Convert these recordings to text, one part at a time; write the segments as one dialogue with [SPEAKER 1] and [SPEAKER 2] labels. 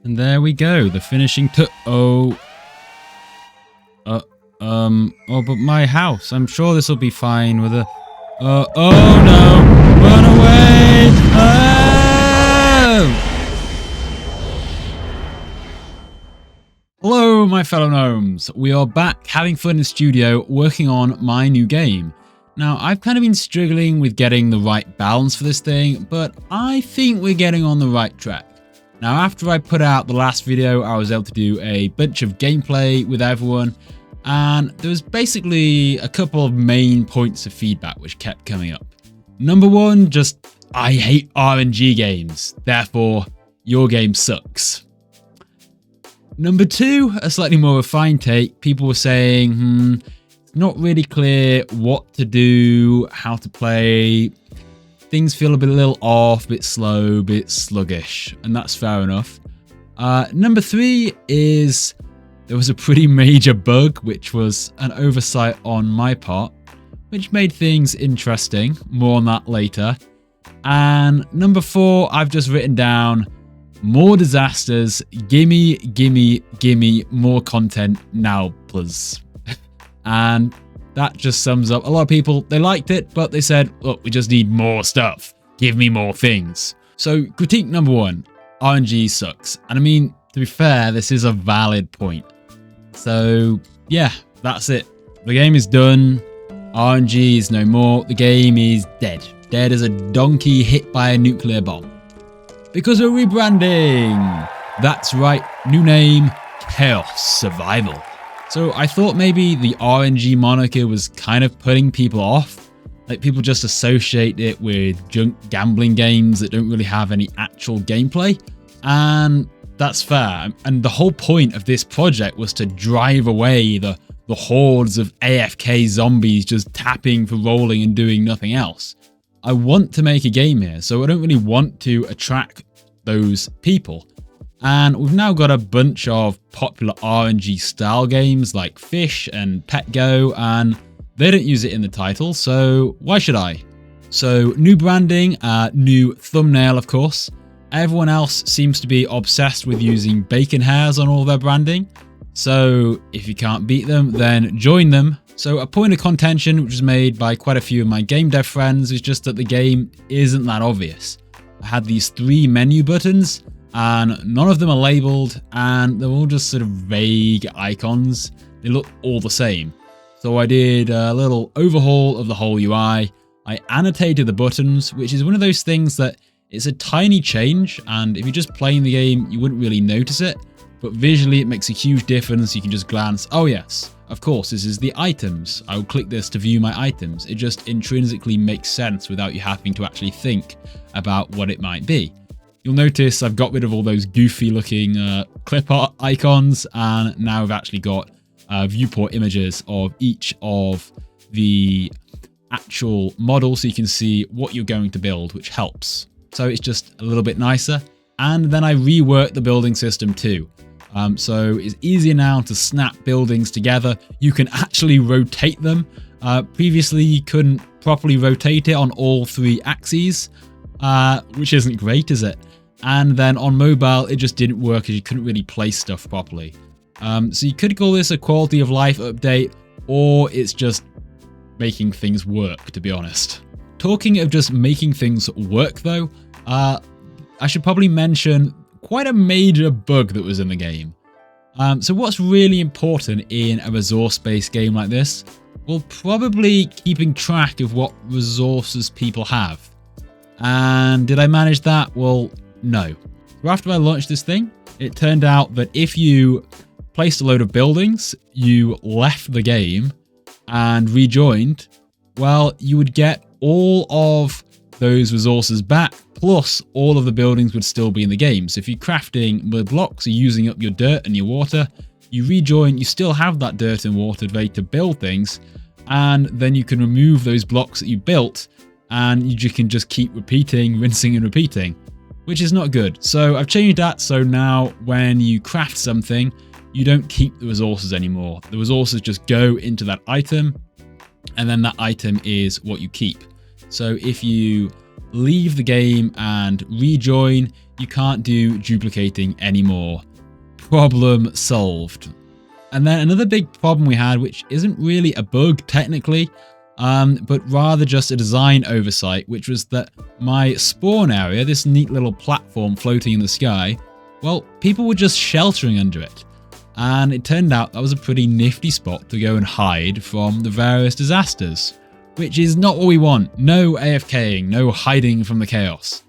[SPEAKER 1] And there we go, the finishing oh, but my house. I'm sure this will be fine with a... oh no! Run away! Oh! Hello, my fellow gnomes. We are back having fun in the studio working on my new game. Now, I've kind of been struggling with getting the right balance for this thing, but I think we're getting on the right track. Now, after I put out the last video, I was able to do a bunch of gameplay with everyone, and there was basically a couple of main points of feedback which kept coming up. Number one, just, I hate RNG games, therefore, your game sucks. Number two, a slightly more refined take, people were saying, it's not really clear what to do, how to play, things feel a little off, a bit slow, a bit sluggish, and that's fair enough. Number three is there was a pretty major bug, which was an oversight on my part, which made things interesting. More on that later. And number four, I've just written down more disasters. Gimme, gimme, gimme more content now, please. And that just sums up a lot of people. They liked it, but they said, look, we just need more stuff. Give me more things. So critique number one, RNG sucks. And I mean, to be fair, this is a valid point. So yeah, that's it. The game is done. RNG is no more. The game is dead. Dead as a donkey hit by a nuclear bomb. Because of rebranding. That's right, new name, Chaos Survival. So I thought maybe the RNG moniker was kind of putting people off. Like people just associate it with junk gambling games that don't really have any actual gameplay. And that's fair. And the whole point of this project was to drive away the hordes of AFK zombies just tapping for rolling and doing nothing else. I want to make a game here, so I don't really want to attract those people. And we've now got a bunch of popular RNG style games like Fish and Pet Go, and they don't use it in the title, so why should I? So new branding, new thumbnail of course. Everyone else seems to be obsessed with using bacon hairs on all their branding. So if you can't beat them, then join them. So a point of contention which was made by quite a few of my game dev friends is just that the game isn't that obvious. I had these 3 menu buttons and none of them are labeled and they're all just sort of vague icons. They look all the same. So I did a little overhaul of the whole UI. I annotated the buttons, which is one of those things that it's a tiny change, and if you're just playing the game, you wouldn't really notice it, but visually it makes a huge difference. You can just glance, oh yes, of course, this is the items. I will click this to view my items. It just intrinsically makes sense without you having to actually think about what it might be. You'll notice I've got rid of all those goofy looking clip art icons, and now I've actually got viewport images of each of the actual models so you can see what you're going to build, which helps. So it's just a little bit nicer. And then I reworked the building system too. So it's easier now to snap buildings together. You can actually rotate them. Previously, you couldn't properly rotate it on all 3 axes, which isn't great, is it? And then on mobile, it just didn't work as you couldn't really place stuff properly. So you could call this a quality of life update, or it's just making things work, to be honest. Talking of just making things work though, I should probably mention quite a major bug that was in the game. So what's really important in a resource-based game like this? Well, probably keeping track of what resources people have. And did I manage that? Well, no. So after I launched this thing, it turned out that if you placed a load of buildings, you left the game and rejoined, well, you would get all of those resources back, plus all of the buildings would still be in the game. So if you're crafting wood blocks, you're using up your dirt and your water, you rejoin, you still have that dirt and water ready to build things, and then you can remove those blocks that you built, and you can just keep repeating, rinsing and repeating, which is not good. So I've changed that, so now when you craft something, you don't keep the resources anymore. The resources just go into that item, and then that item is what you keep. So if you leave the game and rejoin, you can't do duplicating anymore. Problem solved. And then another big problem we had, which isn't really a bug technically, but rather just a design oversight, which was that my spawn area, this neat little platform floating in the sky, well, people were just sheltering under it. And it turned out that was a pretty nifty spot to go and hide from the various disasters, which is not what we want. No AFKing, no hiding from the chaos.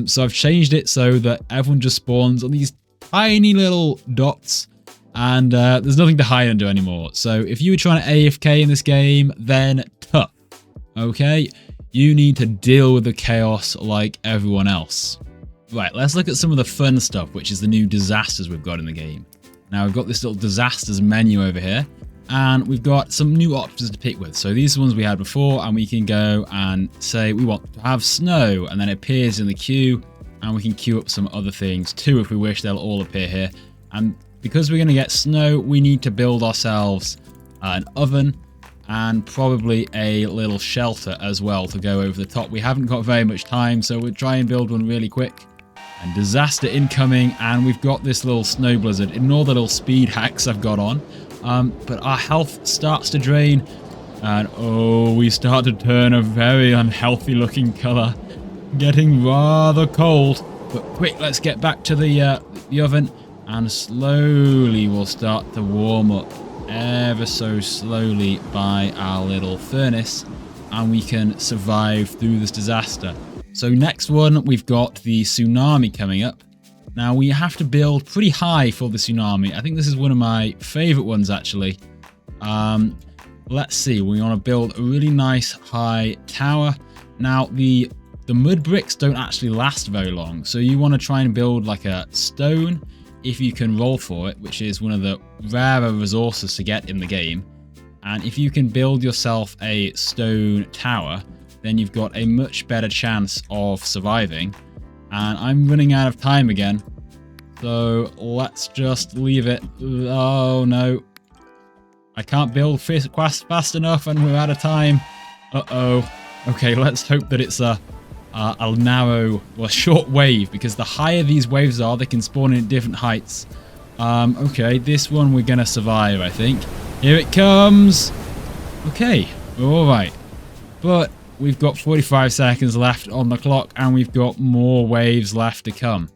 [SPEAKER 1] So I've changed it so that everyone just spawns on these tiny little dots, and there's nothing to hide under anymore. So if you were trying to AFK in this game, then tough, okay? You need to deal with the chaos like everyone else. Right, let's look at some of the fun stuff, which is the new disasters we've got in the game. Now we've got this little disasters menu over here, and we've got some new options to pick with. So these are the ones we had before, and we can go and say we want to have snow, and then it appears in the queue, and we can queue up some other things too if we wish. They'll all appear here. And because we're going to get snow, we need to build ourselves an oven and probably a little shelter as well to go over the top. We haven't got very much time, so we'll try and build one really quick. And disaster incoming, and we've got this little snow blizzard. Ignore the little speed hacks I've got on. But our health starts to drain, and oh, we start to turn a very unhealthy looking colour. Getting rather cold, but quick, let's get back to the oven, and slowly we'll start to warm up ever so slowly by our little furnace, and we can survive through this disaster. So next one, we've got the tsunami coming up. Now we have to build pretty high for the tsunami. I think this is one of my favorite ones actually. Let's see, we want to build a really nice high tower. Now the mud bricks don't actually last very long, so you want to try and build like a stone if you can roll for it, which is one of the rarer resources to get in the game. And if you can build yourself a stone tower, then you've got a much better chance of surviving. And I'm running out of time again, so let's just leave it. Oh no, I can't build fast enough and we're out of time. Uh-oh. Okay, let's hope that it's a narrow or short wave, because the higher these waves are, they can spawn in at different heights. Okay, this one we're gonna survive, I think. Here it comes. Okay, we're all right, but we've got 45 seconds left on the clock, and we've got more waves left to come.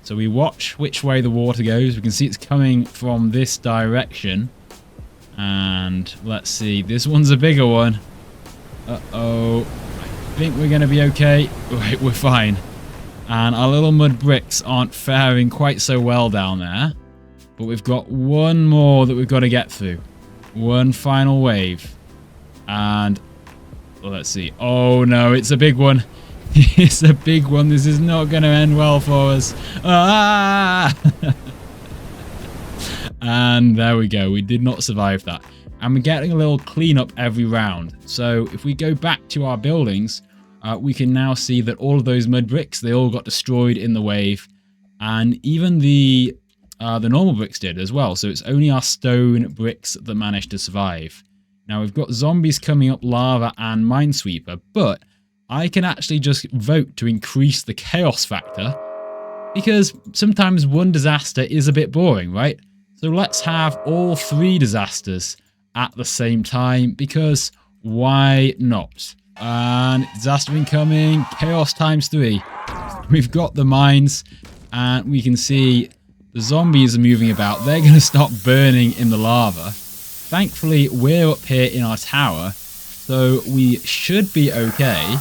[SPEAKER 1] So we watch which way the water goes. We can see it's coming from this direction. And let's see, this one's a bigger one. Uh-oh. I think we're going to be okay. Wait, we're fine. And our little mud bricks aren't faring quite so well down there. But we've got one more that we've got to get through. One final wave. And let's see. Oh no, it's a big one. It's a big one. This is not going to end well for us. Ah! And there we go. We did not survive that. And we're getting a little cleanup every round. So if we go back to our buildings, we can now see that all of those mud bricks, they all got destroyed in the wave. And even the normal bricks did as well. So it's only our stone bricks that managed to survive. Now we've got zombies coming up, lava and minesweeper, but I can actually just vote to increase the chaos factor, because sometimes one disaster is a bit boring, right? So let's have all 3 disasters at the same time, because why not? And disaster incoming, chaos times 3. We've got the mines, and we can see the zombies are moving about. They're going to start burning in the lava. Thankfully, we're up here in our tower, so we should be okay.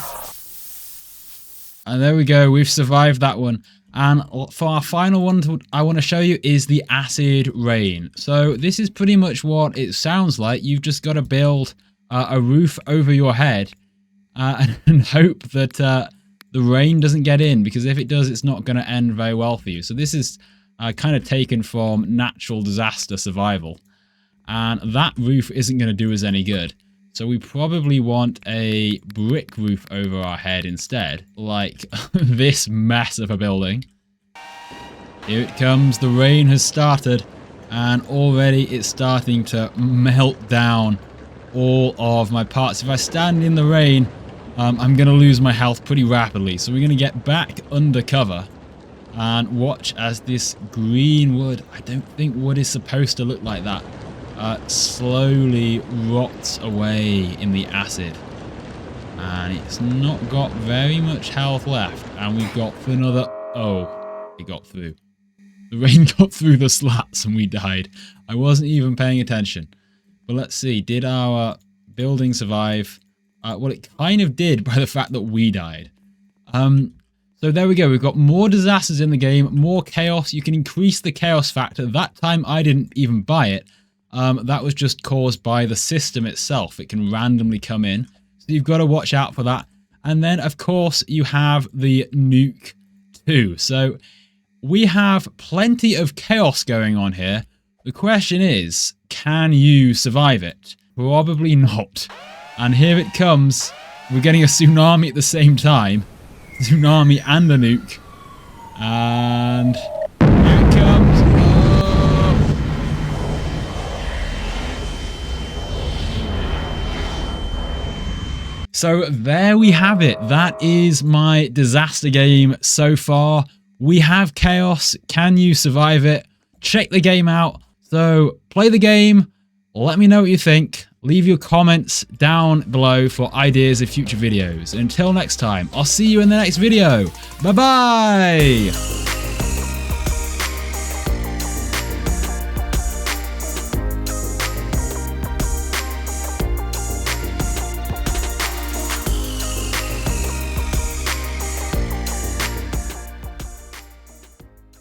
[SPEAKER 1] And there we go, we've survived that one. And for our final one I want to show you is the acid rain. So this is pretty much what it sounds like. You've just got to build a roof over your head and hope that the rain doesn't get in, because if it does, it's not going to end very well for you. So this is kind of taken from natural disaster survival. And that roof isn't going to do us any good. So we probably want a brick roof over our head instead, like this mess of a building. Here it comes, the rain has started, and already it's starting to melt down all of my parts. If I stand in the rain, I'm going to lose my health pretty rapidly. So we're going to get back under cover, And watch as this green wood, I don't think wood is supposed to look like that, slowly rots away in the acid. And it's not got very much health left. And we've got another... Oh, it got through. The rain got through the slats and we died. I wasn't even paying attention. But let's see, did our building survive? Well, it kind of did by the fact that we died. So there we go. We've got more disasters in the game, more chaos. You can increase the chaos factor. That time I didn't even buy it. That was just caused by the system itself. It can randomly come in. So you've got to watch out for that. And then, of course, you have the nuke too. So we have plenty of chaos going on here. The question is, can you survive it? Probably not. And here it comes. We're getting a tsunami at the same time. Tsunami and a nuke. And here it comes. Oh. So there we have it. That is my disaster game so far. We have chaos. Can you survive it? Check the game out. So play the game. Let me know what you think. Leave your comments down below for ideas of future videos. And until next time, I'll see you in the next video. Bye-bye!